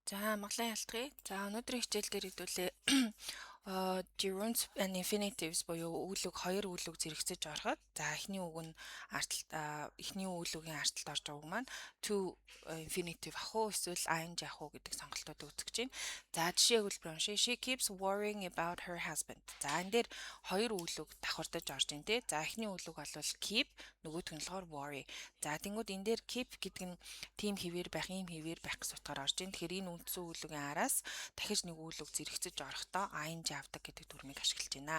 За Монголын ялтгыг. За өнөөдрийн хичээл дээр хэдүүлээ gerunds and infinitives буюу үүлэг хоёр үүлэг зэрэгцэж ороход за эхний үг нь эхний үүлэгийн артталд орж байгаа үг маань to infinitive ах уу эсвэл ing ах уу гэдэг сонголтууд үүсгэж байна. За жишээ хөлбөр уншия. She keeps worrying about her husband. За энэ дээр хоёр үүлэг давхардаж орж байна те. За эхний үүлэг бол keep, нөгөөх нь болохоор worry. За тэнгууд энэ дээр keep гэдэг нь тийм хэвээр байх, ийм хэвээр байх гэж утгаар орж байна. Тэгэхээр энэ үндсэн үүлэгийн араас дахиж нэг үүлэг зэрэгцэж орохдоо ing авдаг гэдэг дүрмийг ашиглаж байна.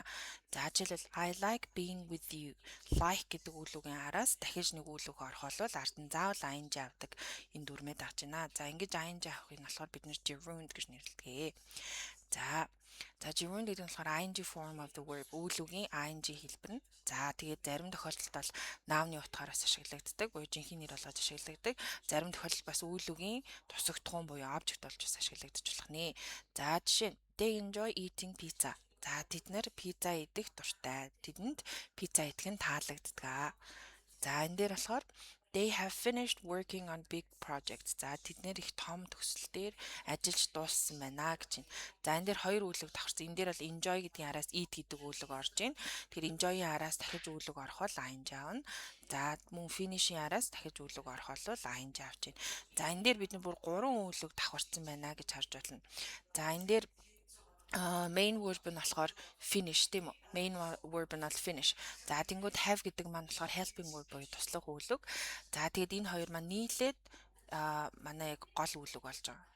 За жишээлбэл I like being with you. Like гэдэг үүлэгийн араас дахиж нэг үүлэг орохол ард нь заавал ing авдаг энэ дүрмээр авч байна. За ингэж ing авахыг нь болохоор бид нэр gerund гэж нэрлэдэг. За gerund гэдэг нь болохоор ing form of the verb үүлэгийн ing хэлбэр нь. За тэгээд зарим тохиолдолд бол наамны утгаараас ашиглагддаг, буюу жинхэнэ нэр болгож ашиглагддаг. Зарим тохиолдолд бас үүлэгийн тусагдхуун буюу object болж бас ашиглагдаж болох нэ. За жишээ нь they enjoy eating pizza. За тэд нэр пицца идэх дуртай. Тэдэнд пицца идэх нь таалагддаг. За энэ дээр болохоор they have finished working on big projects. За тэд нэр их том төсөл дээр ажиллаж дууссан байна гэж байна. За энэ дээр хоёр үүлэг давхарсан. Энэ дээр бол enjoy гэдгийн араас eat гэдэг үүлэг орж байна. Тэгэхээр enjoy-ийн араас дахиж үүлэг орохол ing аавна. За мөн finish-ийн араас дахиж үүлэг орохол ing авч байна. За энэ дээр бид бүр 3 үүлэг давхарсан байна гэж харж байна. За энэ дээр main verb нь болохоор finish тийм үү? Main verb нь бол finish. За тэнгууд have гэдэг маань болохоор helping verb буюу туслах үүлэг. За тэгээд энэ хоёр маань нийлээд манай яг гол үүлэг болж байгаа.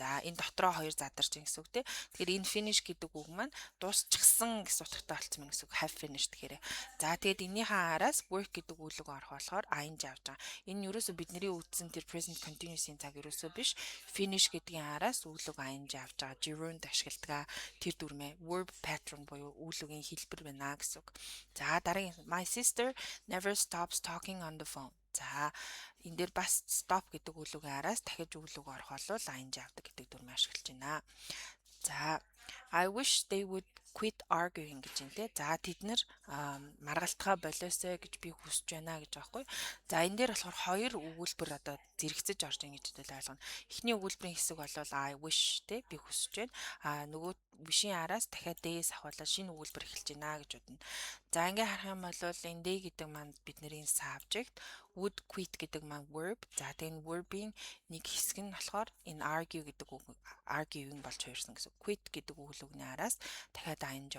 За энэ дотроо хоёр задарч ин гэсэн үг тий. Тэгэхээр энэ finish гэдэг үг маань дуусчихсан гэсэн утгатай болсон мэн гэсэн үг. Have finished гэхээр. За тэгээд энэнийхээ араас work гэдэг үүлэг орох болохоор ing авч байгаа. Энэ нь ерөөсөө бидний үздсэн тэр present continuous-ийн цаг ерөөсөө биш. Finish гэдгийн араас үүлэг ing авч байгаа. Gerund ашигладаг. Тэр дүрмээ verb pattern буюу үүлэгийн хэлбэр байна гэсэн үг. За дараагийн my sister never stops talking on the phone. За энэ дээр бас stop гэдэг үүлэгийн араас дахиж үүлэг орох бол ing авдаг гэдэг дүрмээ ашиглаж байна. За I wish they would quit arguing гэж юм те. За тэд нэр маргалтгаа болоосой гэж би хүсэж байна гэж байгаа хгүй. За энэ дээр болохоор хоёр өгүүлбэр одоо зэрэгцэж орж ийн гэж ойлгоно. Эхний өгүүлбэрийн хэсэг бол I wish те би хүсэж байна. Нөгөө wishing араас дахиад day's ахвалаа шинэ өгүүлбэр эхэлж байна гэж бодно. За ингээ харах юм бол энэ day гэдэг маань бидний subject, would quit гэдэг маань verb. За тэгээ verb-ийн нэг хэсэг нь болохоор энэ argue гэдэг үг argue-ing болж хуурсан гэсэн. Quit гэдэг өгүүлбэрийн араас дахиад ing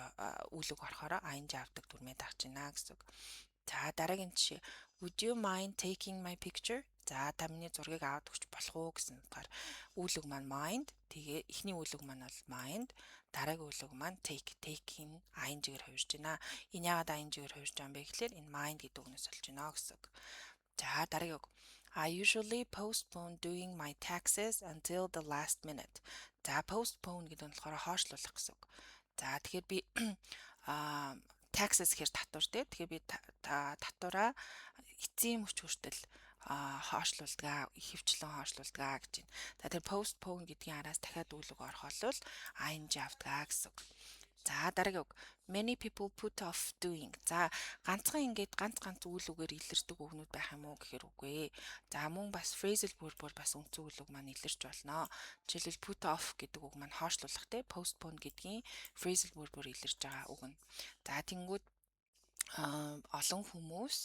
үүлэг орохоор ing авдаг дүрмээ дагж байна гэсэн. За дараагийн жишээ. Would you mind taking my picture? За та миний зургийг аваад өгч болох уу гэсэн утгаар үүлэг маань mind. Тэгээ эхний үүлэг маань бол mind. Дараагийн үүлэг маань take-ийн ing-ээр хувирж байна. Энэ яагаад ing-ээр хувирж байгаа юм бэ гэхээр энэ mind гэдэг үгнээс олж байна гэсэн. За дараагийн үг. I usually postpone doing my taxes until the last minute. За postpone гэдэг нь болохоор хойшлуулах гэсэн үг. За тэгэхээр би taxes гэхээр татвар тий. Тэгэхээр би татвараа эцсийн мөч хүртэл хоошлуулдаг, ихэвчлэн хоошлуулдаг гэж байна. За тэр postpone гэдгийн араас дахиад үүлэг орох бол ing авдаг гэсэн үг. За дараагийн үг. Many people put off doing. За ганцхан ингээд ганц үйлүүгээр илэрдэг үгнүүд байх юм уу гэхээр үгүй. За мөн бас phrasal verb-оор бас үндсэн үйлэг маань илэрч болно. Жишээлбэл put off гэдэг үг маань хоошлуулах те postpone гэдгийн phrasal verb-оор илэрж байгаа үг нь. За тэнгүүд олон хүмүүс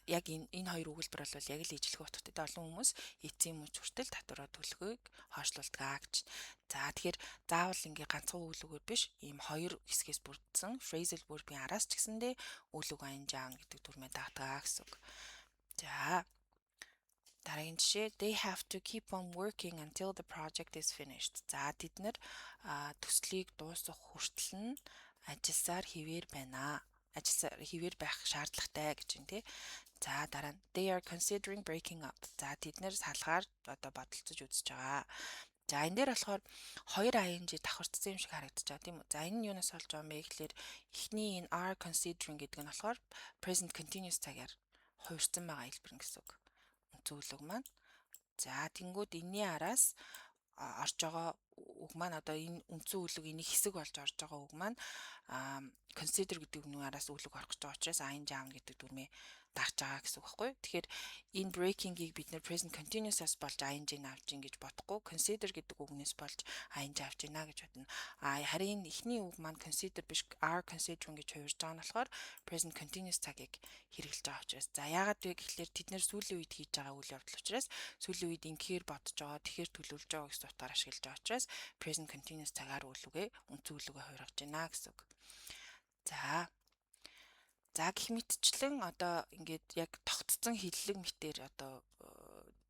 яг энэ хоёр өгүүлбэр бол яг л ижлэх утгатай олон хүмүүс эцсийн мөч хүртэл татвараа төлөхийг хойшлуулдаг гэж. За тэгэхээр заавал ингээ ганцхан өгүүлбэр биш ийм хоёр хэсгээс бүрдсэн phrasal verb-ийн араас ч гэсэндээ өгүүлбэг ing аавна гэдэг дүрмээ даатгаа гэсэн үг. За дараагийн жишээ they have to keep on working until the project is finished. За тэд нэр төслийг дуусгах хүртэл нь ажилласаар хэвээр байна. Ажилласаар хэвээр байх шаардлагатай гэж байна тий. За дараа нь they are considering breaking up. За тэд нэр салгаар одоо бодолцож үзэж байгаа. За энэ дээр болохоор хоёр ing давхарцсан юм шиг харагдаж байгаа тийм үү. За энэ нь юунаас болж байгаа юм бэ гэхэлэр эхний энэ are considering гэдэг нь болохоор present continuous цагаар хуурсан байгаа хэлбэр гэсэн үг. Зөвлөг маань. За тэнгууд энэний араас орж байгаа үг маань одоо энэ үндсэн үлэг энийг хэсэг болж орж байгаа үг маань consider гэдэг үгний араас үлэг орох гэж байгаа учраас ing аавна гэдэг дүрмээ дагж байгаа гэсэн үг байхгүй. Тэгэхээр энэ breaking-ийг бид нэр present continuous-аас болж ing-ийг авч ийн гэж бодохгүй. Consider гэдэг үгнээс болж ing авч ийна гэж бодно. Харин эхний үг маань consider биш are considering гэж хувирж байгаа нь болохоор present continuous цагийг хэрэглэж байгаа учраас. За яагаад вэ гэхэлэр тэд нэр сүүлийн үед хийж байгаа үйл явдал учраас сүүлийн үед ингэхээр бодож байгаа, тэгэхээр төлөвлөж байгаа гэсэн утгаар ашиглаж байгаа учраас present continuous цагаар үлүгээ үндсэн үлүгээ хувиргаж байна гэсэн үг. За гэх мэтчлэн одоо ингээд яг тогтцсон хиллэг мэтээр одоо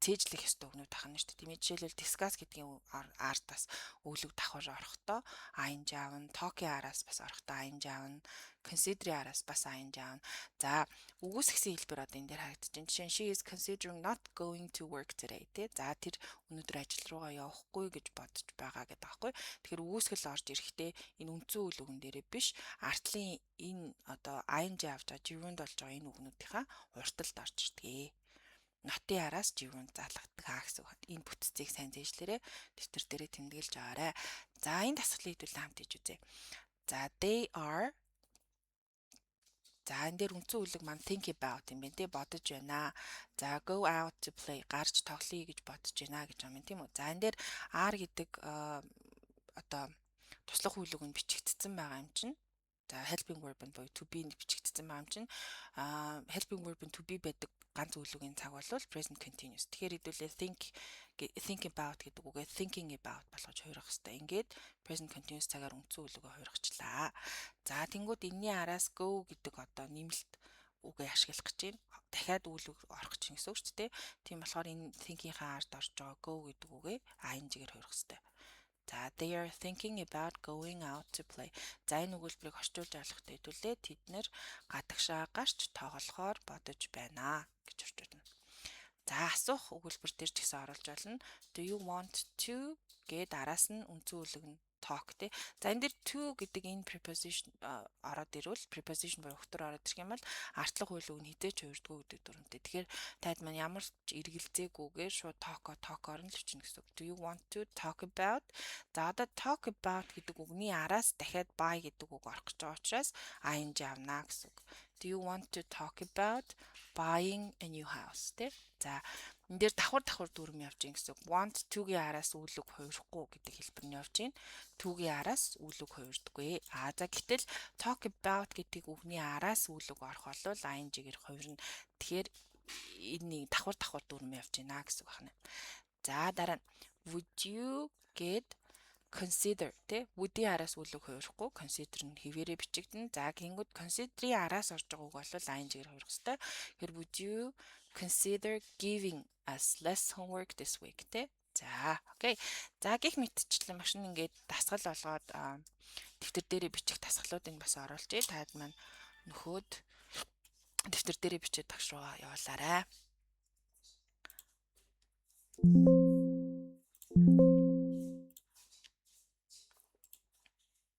цээжлэх ёстой өгнүүд тахна шүү дээ. Тийм ээ, жишээлбэл discuss гэдгийн артаас өглөг давхар орохдоо ing аавна, talk-ийн араас бас орохдоо ing аавна, consider-ийн араас бас ing аавна. За үгүйсгэсэн хэлбэр одоо энэ дээр харагдаж байна. Жишээ нь she is considering not going to work today тий. За тэр өнөөдөр ажил руугаа явахгүй гэж бодож байгаа гэдэг аахгүй. Тэгэхээр үгүйсгэл орж ирэхдээ энэ үндсэн үйл үгэн дээрээ биш, артлын энэ одоо ing авч байгаа gerund болж байгаа энэ үгнүүдийнхаа урталд орж ирдэг. Нотын араас gerund залгадаг гэсэн үг. Энэ бүтцийг сайн зээжлээрээ дэвтэр дээрээ тэмдэглэж аваарай. За энэ дасгалыг хэдүүлээ хамт хийж үзье. За they are. За энэ дээр үндсэн үглэг маань think about юм байна те, бодож байна. За go out to play, гарч тоглоё гэж бодож байна гэж юм тийм үү. За энэ дээр are гэдэг одоо туслах үйл үг нь бичигдсэн байгаа юм чинь. За helping verb нь буюу to be бичигдсэн байгаа юм чинь. Helping verb нь to be байдаг ганц үйл үгийн цаг бол present continuous. Тэгэхээр хэдүүлээ think about гэдэг үгээ thinking about болгож хувиргах хэрэгтэй. Ингээд present continuous цагаар үндсэн үйл үгээ хувиргачлаа. За тэнгууд энэний араас go гэдэг одоо нэмэлт үгээ ашиглах гэж байна. Дахиад үйл үг орох гэж гэсэн үг шүү дээ. Тийм болохоор энэ think-ийнхаа ард орж байгаа go гэдэг үгээ ing-гээр хувиргах хэрэгтэй. За they are thinking about going out to play. За энэ өгүүлбэрийг орчуулж ойлгохтой хэдүүлээ тэд нэр гадагшаа гарч тоглохоор бодож байна гэж орчуулна. За асуух өгүүлбэр дээр ч гэсэн оруулж болно. Do you want to гэд араас нь үндсэн үгэл нь talk тий. За энэ дээр to гэдэг энэ preposition ороод ирвэл preposition буюу өгтөр ороод ирэх юм бол артлах үйл үг нь хідээч хувирдггүй гэдэг дүрмтэй. Тэгэхээр таад маань ямар ч эргэлзээгүйгээр шууд talk-оор нь л өчнө гэсэн үг. Do you want to talk about? За одоо talk about гэдэг үгний араас дахиад buy гэдэг үг орох гэж байгаа учраас ing авна гэсэн үг. Do you want to talk about buying a new house тий. За энэ дээр давхар дүрм явж гин гэсэн үг. Want to-гийн араас үйл үг хувирахгүй гэдэг хэлбэр нь явж гин. To-гийн араас үйл үг хувирдаггүй. За гэтэл talk about гэдэг үгний араас үйл үг орох бол ing-гээр хувирна. Тэгэхээр энэ давхар дүрм явж гинэ гэсэн үг байна. За дараа нь would you get consider тий. Would-ийн араас үйл үг хувирахгүй, consider нь хэвээрээ бичигдэнэ. За гингүүд consider-ийн араас орж байгаа үг бол ing-гээр хувирах хэрэгтэй. Тэгэхээр would you consider giving us less homework this week тий. За окей. За гих мэдчлэн маш ингээд дасгал болгоод дэвтэр дээрээ бичих дасгалуудыг бас оруулъя. Таад маань нөхөд дэвтэр дээрээ бичээд багш руугаа явуулаарай.